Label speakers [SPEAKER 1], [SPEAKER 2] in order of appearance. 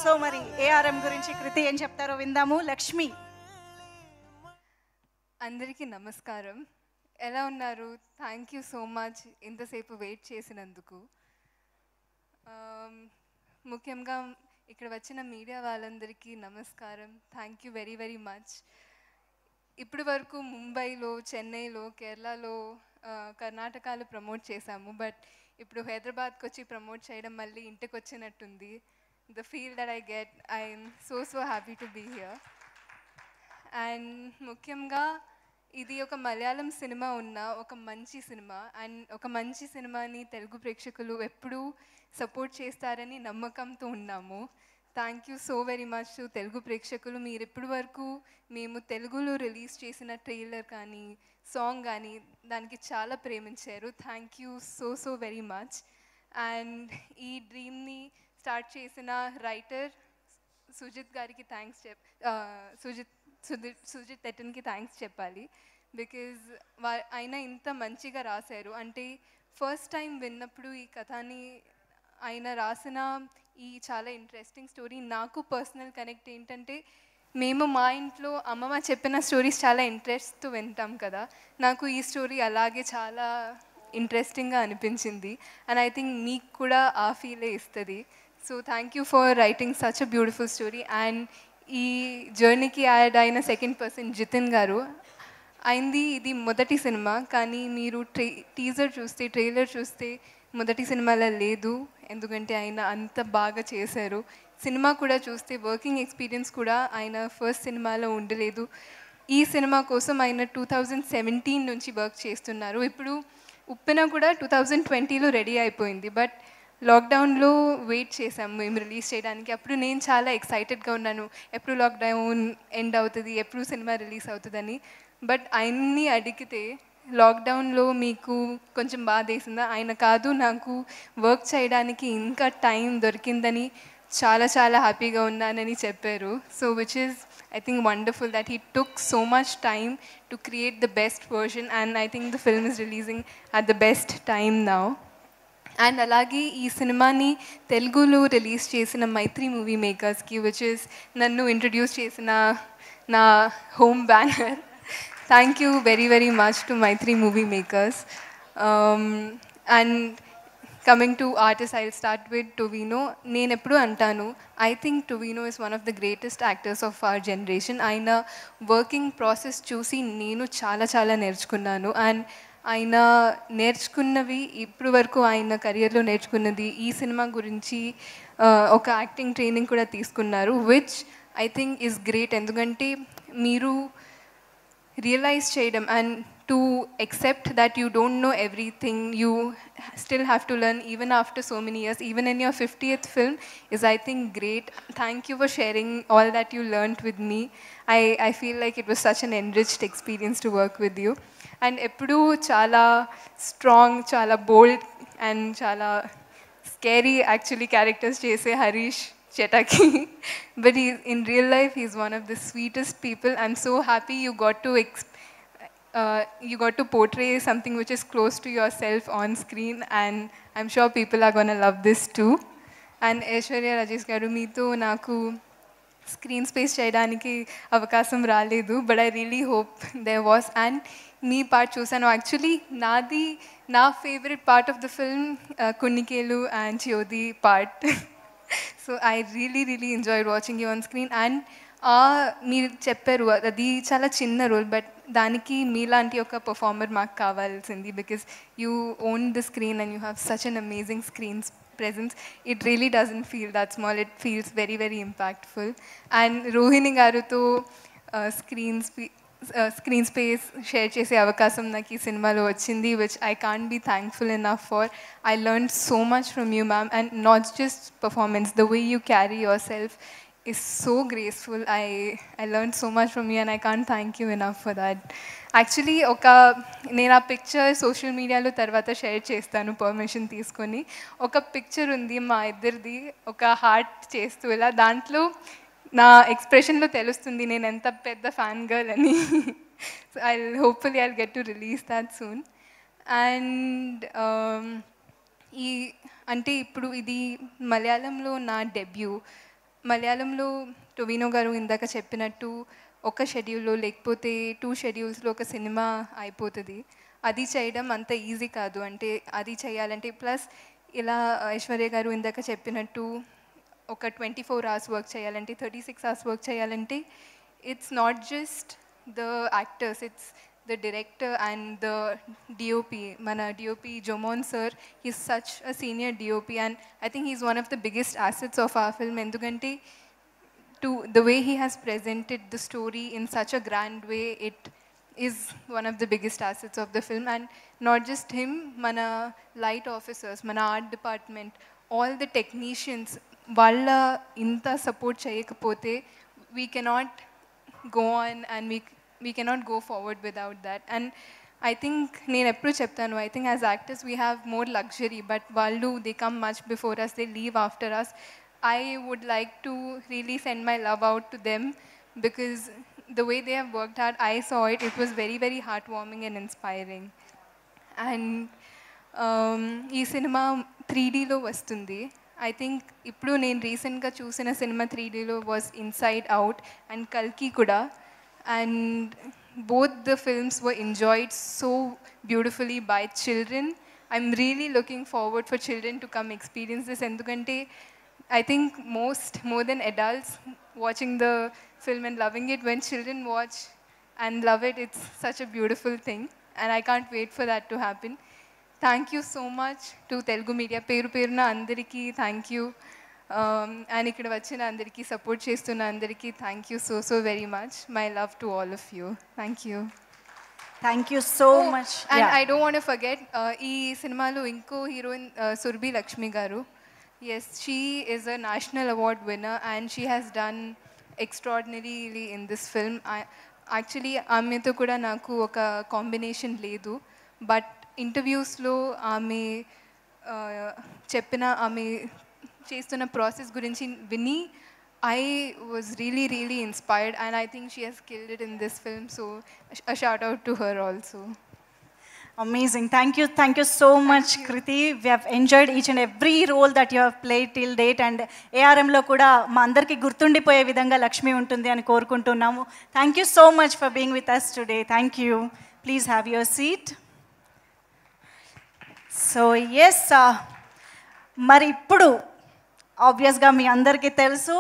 [SPEAKER 1] So మరి ARM గురించి కృతి ఏం చెప్తారో విందాము. లక్ష్మి.
[SPEAKER 2] అందరికీ నమస్కారం. ఎలా ఉన్నారు? థ్యాంక్ యూ సో మచ్ ఇంతసేపు వెయిట్ చేసినందుకు. ముఖ్యంగా ఇక్కడ వచ్చిన మీడియా వాళ్ళందరికీ నమస్కారం. Thank you very very much. ఇప్పటి వరకు ముంబైలో, చెన్నైలో, కేరళలో, కర్ణాటకలో ప్రమోట్ చేశాము. బట్ ఇప్పుడు హైదరాబాద్కి వచ్చి ప్రమోట్ చేయడం మళ్ళీ ఇంటికి వచ్చినట్టుంది. The feel that I get, I am so happy to be here. And ముఖ్యంగా ఇది ఒక మలయాళం సినిమా ఉన్న ఒక మంచి సినిమా. అండ్ ఒక మంచి సినిమాని తెలుగు ప్రేక్షకులు ఎప్పుడూ సపోర్ట్ చేస్తారని నమ్మకంతో ఉన్నాము. Thank you so very much to Telugu ప్రేక్షకులు. మీరు ఇప్పటి వరకు మేము తెలుగులో రిలీజ్ చేసిన ట్రైలర్ కానీ సాంగ్ కానీ దానికి చాలా ప్రేమించారు. Thank you so very much. And ఈ డ్రీమ్ని స్టార్ట్ చేసిన రైటర్ సుజిత్ గారికి థ్యాంక్స్ సుజిత్ ఎటన్కి థ్యాంక్స్ చెప్పాలి. బికాజ్ ఆయన ఇంత మంచిగా రాశారు. అంటే ఫస్ట్ టైం విన్నప్పుడు ఈ కథని ఆయన రాసిన ఈ చాలా ఇంట్రెస్టింగ్ స్టోరీ నాకు పర్సనల్ కనెక్ట్ ఏంటంటే, మేము మా ఇంట్లో అమ్మమ్మ చెప్పిన స్టోరీస్ చాలా ఇంట్రెస్ట్తో వింటాం కదా. నాకు ఈ స్టోరీ అలాగే చాలా ఇంట్రెస్టింగ్గా అనిపించింది. అండ్ ఐ థింక్ మీకు కూడా ఆ ఫీలే ఇస్తుంది. So thank you for writing such a beautiful story. And ఈ జర్నీకి యాడ్ అయిన సెకండ్ పర్సన్ జితిన్ గారు. అయింది ఇది మొదటి సినిమా, కానీ మీరు టీజర్ చూస్తే, ట్రైలర్ చూస్తే మొదటి సినిమాలో లేదు. ఎందుకంటే ఆయన అంత బాగా చేశారు. సినిమా కూడా చూస్తే వర్కింగ్ ఎక్స్పీరియన్స్ కూడా ఆయన ఫస్ట్ సినిమాలో ఉండలేదు. ఈ సినిమా కోసం ఆయన 2017 నుంచి వర్క్ చేస్తున్నారు. ఇప్పుడు ఉప్పెన కూడా 2020లో రెడీ అయిపోయింది. బట్ లాక్డౌన్లో వెయిట్ చేసాము మేము రిలీజ్ చేయడానికి. అప్పుడు నేను చాలా ఎక్సైటెడ్గా ఉన్నాను, ఎప్పుడు లాక్డౌన్ ఎండ్ అవుతుంది, ఎప్పుడు సినిమా రిలీజ్ అవుతుందని. బట్ ఆయన్ని అడిగితే లాక్డౌన్లో మీకు కొంచెం బాధేసిందా? ఆయన కాదు, నాకు వర్క్ చేయడానికి ఇంకా టైం దొరికిందని చాలా హ్యాపీగా ఉన్నానని చెప్పారు. So which is I think wonderful that he took so much time to create the best version, and I think the film is releasing at the best time now. And అలాగే ఈ సినిమాని తెలుగులో release చేసిన Mythri movie మేకర్స్కి, which is నన్ను introduce చేసిన నా home banner. Thank you very much to Mythri movie makers. And coming to artist, I will start with Tovino. నేను ఎప్పుడు అంటాను, I think Tovino is one of the greatest actors of our generation. ఆయన working process చూసి నేను చాలా నేర్చుకున్నాను. అండ్ ఆయన నేర్చుకున్నవి ఇప్పుడు వరకు ఆయన కెరియర్లో నేర్చుకున్నది ఈ సినిమా గురించి ఒక యాక్టింగ్ ట్రైనింగ్ కూడా తీసుకున్నారు, which I think is great. ఎందుకంటే మీరు రియలైజ్ చేయడం and to accept that you don't know everything, you still have to learn even after so many years, even in your 50th film is I think great. Thank you for sharing all that you learned with me. I feel like it was such an enriched experience to work with you. And ఎప్పుడు చాలా strong, చాలా బోల్డ్ and చాలా scary actually characters చేసే Harish Chetaki, but in real life he's one of the sweetest people. I'm so happy you got to portray something which is close to yourself on screen, and I'm sure people are going to love this too. And Aishwarya Rajesh garu, meeto naku screen space cheyadaniki avakasam raledu, but I really hope there was. And me part chusanu, actually na favorite part of the film Kunnikelu and Chiyodi part. So I really enjoyed watching you on screen. And మీరు చెప్పారు అది చాలా చిన్న role, but దానికి మీలాంటి ఒక performer మాకు కావాల్సింది. Because you own the screen and you have such an amazing screen presence. It really doesn't feel that small, it feels very impactful. And Rohini garuto screen space share chese avakasam naki cinemalo vachindi, which I can't be thankful enough for. I learned so much from you, ma'am, and not just performance, the way you carry yourself is so graceful. I learned so much from you and I can't thank you enough for that. Actually నేను ఆ picture social మీడియాలో తర్వాత share చేస్తాను permission తీసుకొని. ఒక picture ఉంది మా ఇద్దరిది, ఒక హార్ట్ చేస్తూ ఇలా. దాంట్లో నా ఎక్స్ప్రెషన్లో తెలుస్తుంది నేను ఎంత పెద్ద ఫ్యాన్ గర్ల్ అని. So hopefully I get to release that soon. And అంటే ఇప్పుడు ఇది మలయాళంలో నా డెబ్యూ. మలయాళంలో టొవినో గారు ఇందాక చెప్పినట్టు ఒక షెడ్యూల్లో లేకపోతే 2 షెడ్యూల్స్లో ఒక సినిమా అయిపోతుంది. అది చేయడం అంత ఈజీ కాదు. అంటే అది చేయాలంటే ప్లస్ ఇలా ఐశ్వర్య గారు ఇందాక చెప్పినట్టు ఒక 24 అవర్స్ వర్క్ చేయాలంటే 36 అవర్స్ వర్క్ చేయాలంటే it's not just the actors, it's the director and the DOP. Mana DOP Jomon sir, he's such a senior DOP and I think he's one of the biggest assets of our film. Endukante to the way he has presented the story in such a grand way, it is one of the biggest assets of the film. And not just him, mana light officers, mana art department, all the technicians, valla inta support cheyakapote we cannot go on and we cannot go forward without that. And I think నేను ఎప్పుడు చెప్తాను, I think as actors we have more luxury, but వాళ్ళు they come much before us, they leave after us. I would like to really send my love out to them because the way they have worked hard, I saw it, it was very very heartwarming and inspiring. And ఈ cinema 3Dలో వస్తుంది. I think ఇప్పుడు నేను రీసెంట్గా చూసిన cinema 3Dలో was inside out and కల్కి కూడా. And both the films were enjoyed so beautifully by children. I'm really looking forward for children to come experience this. Endukante I think more than adults watching the film and loving it, when children watch and love it, it's such a beautiful thing and I can't wait for that to happen. Thank you so much to Telugu media. Peru peruna andariki thank you. And ikkada vachina andariki support chestunna andariki thank you so very much. My love to all of you. Thank you.
[SPEAKER 1] Thank you so much.
[SPEAKER 2] And I don't want to forget ee cinemalo inko heroine Surbhi Lakshmi garu. Yes, she is a national award winner and she has done extraordinarily in this film. Actually ఆమెతో కూడా నాకు ఒక combination లేదు, but ఇంటర్వ్యూస్లో ఆమె చెప్పిన ఆమె చేస్తున్న process గురించి విని I was really inspired and I think she has killed it in this film, so a shout out to her also.
[SPEAKER 1] Amazing. Thank you so much, Kriti. We have enjoyed each and every role that you have played till date, and ARM lo kuda ma andarki gurtundipoye vidhanga Lakshmi untundi ani korukuntunnamu. Thank you so much for being with us today. Thank you. Please have your seat. So yes, మరి ఇప్పుడు ఆబ్వియస్గా మీ అందరికీ తెలుసు